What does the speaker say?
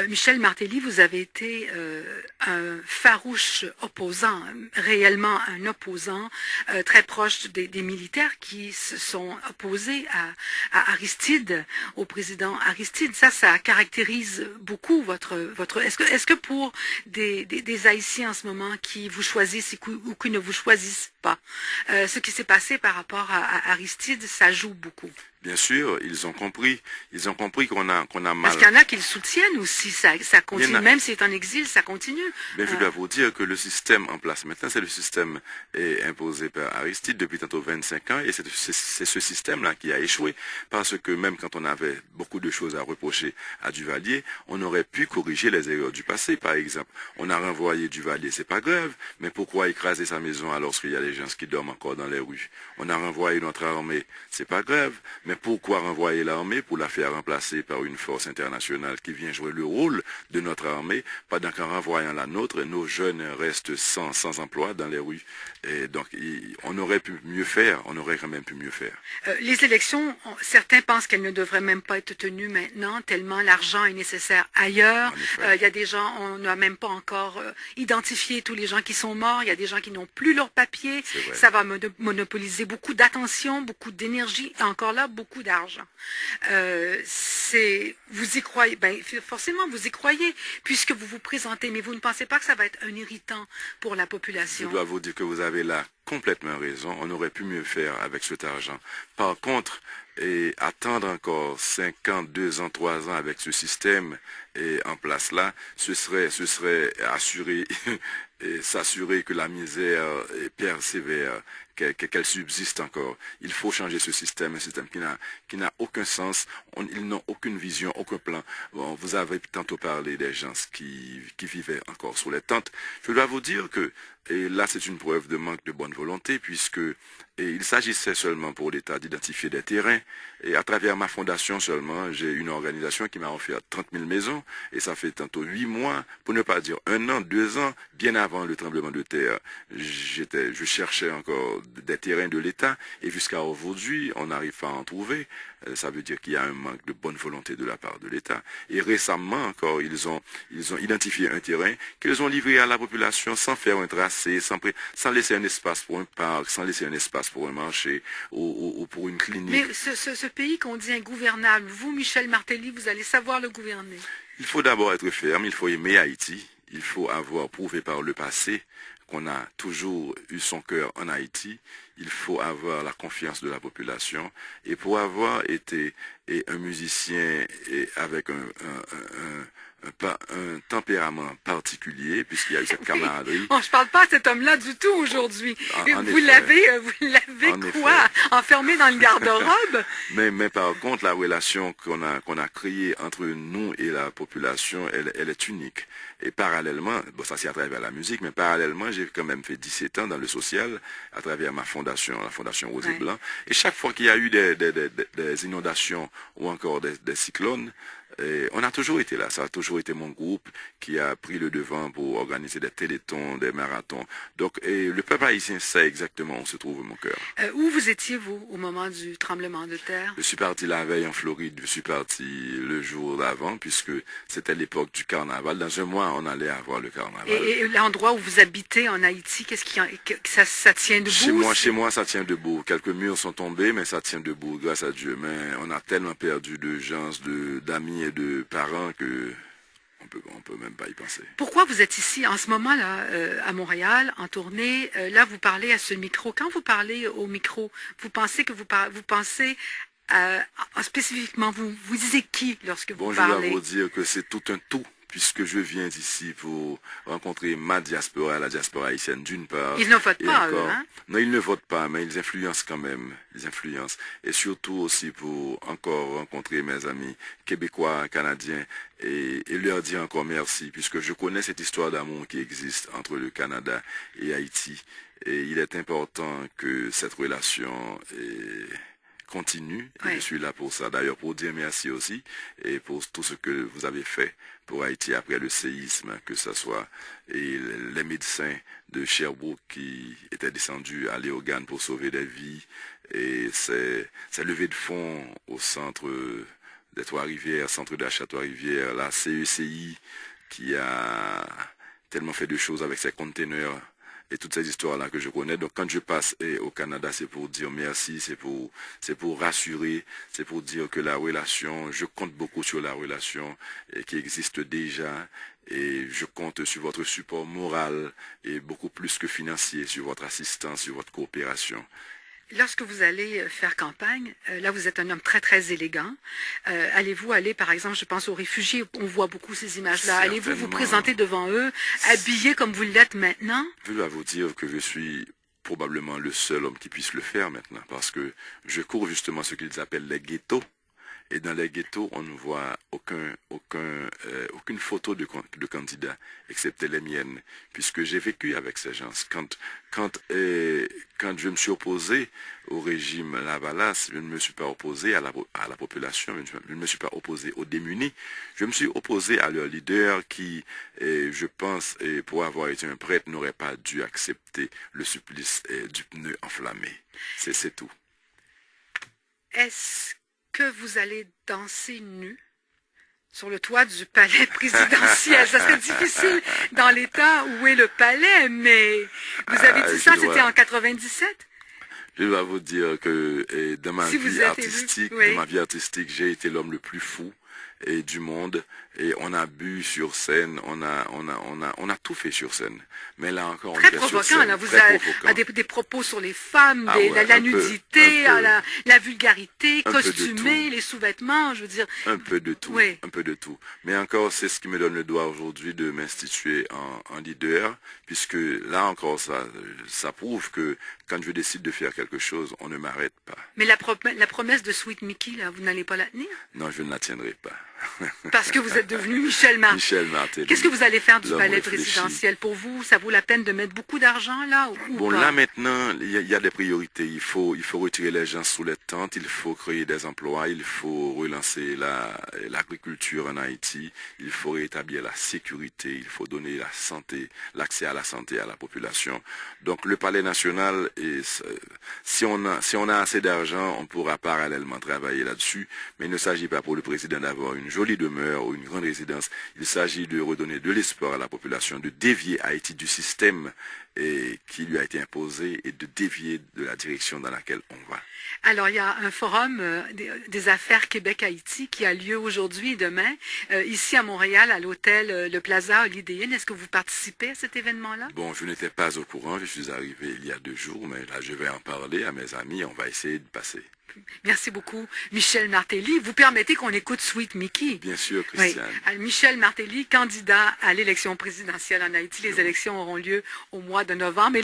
Michel Martelly, vous avez été un farouche opposant, réellement un opposant très proche des militaires qui se sont opposés à Aristide, au président Aristide. Ça caractérise beaucoup votre. Est-ce que pour des Haïtiens en ce moment qui vous choisissent ou qui ne vous choisissent pas, ce qui s'est passé par rapport à Aristide, ça joue beaucoup? Bien sûr, ils ont compris qu'on a Parce mal. qu'il y en a qui le soutiennent aussi, ça Il y en continue, a, même s'il est en exil, ça continue. Mais je Euh, dois vous dire que le système en place maintenant, c'est le système imposé par Aristide depuis tantôt 25 ans, et c'est ce système-là qui a échoué, parce que même quand on avait beaucoup de choses à reprocher à Duvalier, on aurait pu corriger les erreurs du passé. Par exemple, on a renvoyé Duvalier, c'est pas grave, mais pourquoi écraser sa maison alors qu'il y a des gens qui dorment encore dans les rues? On a renvoyé notre armée, c'est pas grave, mais pourquoi renvoyer l'armée pour la faire remplacer par une force internationale qui vient jouer le rôle de notre armée, pendant qu'en renvoyant la nôtre, nos jeunes restent sans emploi dans les rues. Et donc, on aurait pu mieux faire, on aurait quand même pu mieux faire. les élections, certains pensent qu'elles ne devraient même pas être tenues maintenant, tellement l'argent est nécessaire ailleurs. En effet, Il y a des gens, on n'a même pas encore identifié tous les gens qui sont morts. Il y a des gens qui n'ont plus leurs papiers. c'est vrai. Ça va monopoliser beaucoup d'attention, beaucoup d'énergie, et encore là, beaucoup d'argent. Vous y croyez, ben, forcément vous y croyez, puisque vous vous présentez, mais vous ne pensez pas que ça va être un irritant pour la Je population? dois vous dire que vous avez là complètement raison. On aurait pu mieux faire avec cet argent. Par contre, attendre encore 5 ans, 2 ans, 3 ans avec ce système en place là, ce serait assurer et s'assurer que la misère persévère, qu'elle subsiste encore. Il faut changer ce système, un système qui n'a aucun sens. Ils n'ont aucune vision, aucun plan. Bon, vous avez tantôt parlé des gens qui vivaient encore sous les tentes. Je dois vous dire que, et là c'est une preuve de manque de bonne volonté, puisque il s'agissait seulement pour l'État d'identifier des terrains. Et à travers ma fondation seulement, j'ai une organisation qui m'a offert 30 000 maisons. Et ça fait tantôt 8 mois, pour ne pas dire 1 an, 2 ans, bien avant le tremblement de terre. Je cherchais encore des terrains de l'État. Et jusqu'à aujourd'hui, on n'arrive pas à en trouver. Ça veut dire qu'il y a un manque de bonne volonté de la part de l'État. Et récemment encore, ils ont identifié un terrain qu'ils ont livré à la population sans faire un tracé, sans laisser un espace pour un parc, sans laisser un espace pour un marché ou pour une clinique. Mais ce pays qu'on dit ingouvernable, vous, Michel Martelly, vous allez savoir le gouverner. Il faut d'abord être ferme, il faut aimer Haïti, il faut avoir prouvé par le passé qu'on a toujours eu son cœur en Haïti, il faut avoir la confiance de la population, et pour avoir été un musicien avec un tempérament particulier, puisqu'il y a eu cette Oui. camaraderie. Oh, je parle pas à cet homme-là du tout aujourd'hui. En Vous effet, l'avez en quoi? effet. Enfermé dans le garde-robe? Mais par contre, la relation qu'on a créée entre nous et la population, elle est unique. Et parallèlement, bon, ça c'est à travers la musique, mais parallèlement, j'ai quand même fait 17 ans dans le social, à travers ma fondation, la Fondation Rose et Ouais. Blanc. Et chaque fois qu'il y a eu des inondations ou encore des cyclones, on a toujours été là. Ça a toujours été mon groupe qui a pris le devant pour organiser des télétons, des marathons. Donc, le peuple haïtien sait exactement où se trouve mon cœur. Où vous étiez, vous, au moment du tremblement de terre? Je suis parti la veille en Floride, je suis parti le jour d'avant, puisque c'était l'époque du carnaval. Dans un mois, on allait avoir le carnaval. Et l'endroit où vous habitez en Haïti, ça tient debout? Chez moi, ça tient debout. Quelques murs sont tombés, mais ça tient debout, grâce à Dieu. Mais on a tellement perdu de gens, d'amis et de parents que on peut même pas y penser. Pourquoi vous êtes ici en ce moment-là, à Montréal, en tournée? Là, vous parlez à ce micro. Quand vous parlez au micro, vous pensez que vous pensez spécifiquement, vous disiez qui lorsque vous Bon, je dois parlez? vous dire que c'est tout un tout, puisque je viens ici pour rencontrer ma diaspora, la diaspora haïtienne d'une part. Ils ne votent Et pas, eux, encore, hein? non, ils ne votent pas, mais ils influencent quand même. Ils influencent. Et surtout aussi pour encore rencontrer mes amis québécois, canadiens, et leur dire encore merci, puisque je connais cette histoire d'amour qui existe entre le Canada et Haïti. Et il est important que cette relation continue, et Oui. je suis là pour ça. D'ailleurs, pour dire merci aussi, et pour tout ce que vous avez fait pour Haïti après le séisme, que ce soit les médecins de Sherbrooke qui étaient descendus à Léogane pour sauver des vies, et ces levées de fonds au centre des Trois-Rivières, Centre d'achat Trois-Rivières, la CECI qui a tellement fait de choses avec ses conteneurs et toutes ces histoires-là que je connais. Donc quand je passe au Canada, c'est pour dire merci, c'est pour rassurer, c'est pour dire que la relation, je compte beaucoup sur la relation qui existe déjà et je compte sur votre support moral et beaucoup plus que financier, sur votre assistance, sur votre coopération. Lorsque vous allez faire campagne, là vous êtes un homme très très élégant. Allez-vous aller, par exemple, je pense aux réfugiés, on voit beaucoup ces images-là. Allez-vous vous présenter devant eux, habillé comme vous l'êtes maintenant? Je dois vous dire que je suis probablement le seul homme qui puisse le faire maintenant, parce que je cours justement ce qu'ils appellent les ghettos. Et dans les ghettos, on ne voit aucune photo de candidat, excepté les miennes, puisque j'ai vécu avec ces gens. Quand je me suis opposé au régime Lavalas, je ne me suis pas opposé à la population, je ne me suis pas opposé aux démunis, je me suis opposé à leur leader qui, je pense, pour avoir été un prêtre, n'aurait pas dû accepter le supplice du pneu enflammé. C'est tout. Est-ce que vous allez danser nu sur le toit du palais présidentiel? Ça serait difficile dans l'état où est le palais, mais vous avez dit ça, c'était en 97? Je dois vous dire que dans ma vie artistique, j'ai été l'homme le plus fou du monde, et on a bu sur scène, on a tout fait sur scène. Mais là encore, très provoquant, là, vous avez des propos sur les femmes, la nudité, la vulgarité, costumé, les sous-vêtements, je veux dire. Un peu de tout, oui. Un peu de tout. Mais encore, c'est ce qui me donne le droit aujourd'hui de m'instituer en leader, puisque là encore, ça prouve que quand je décide de faire quelque chose, on ne m'arrête pas. Mais la promesse de Sweet Mickey, là, vous n'allez pas la tenir? Non, je ne la tiendrai pas. Parce que vous êtes devenu Michel Martelly. Michel Martelly. Qu'est-ce que vous allez faire du palais présidentiel? Pour vous, ça vaut la peine de mettre beaucoup d'argent là ou pas? Là maintenant, il y a des priorités. Il faut retirer les gens sous les tentes, il faut créer des emplois, il faut relancer l'agriculture en Haïti, il faut rétablir la sécurité, il faut donner la santé, l'accès à la santé à la population. Donc le palais national, si on a assez d'argent, on pourra parallèlement travailler là-dessus, mais il ne s'agit pas pour le président d'avoir une jolie demeure ou une grande résidence. Il s'agit de redonner de l'espoir à la population, de dévier Haïti du système qui lui a été imposé et de dévier de la direction dans laquelle on va. Alors, il y a un forum des affaires Québec-Haïti qui a lieu aujourd'hui et demain, ici à Montréal, à l'hôtel Le Plaza Holiday Inn. Est-ce que vous participez à cet événement-là? Bon, je n'étais pas au courant, je suis arrivé il y a 2 jours, mais là, je vais en parler à mes amis, on va essayer de passer. Merci beaucoup, Michel Martelly. Vous permettez qu'on écoute Sweet Mickey? Bien sûr, Christiane. Oui. Michel Martelly, candidat à l'élection présidentielle en Haïti. Les élections auront lieu au mois de novembre.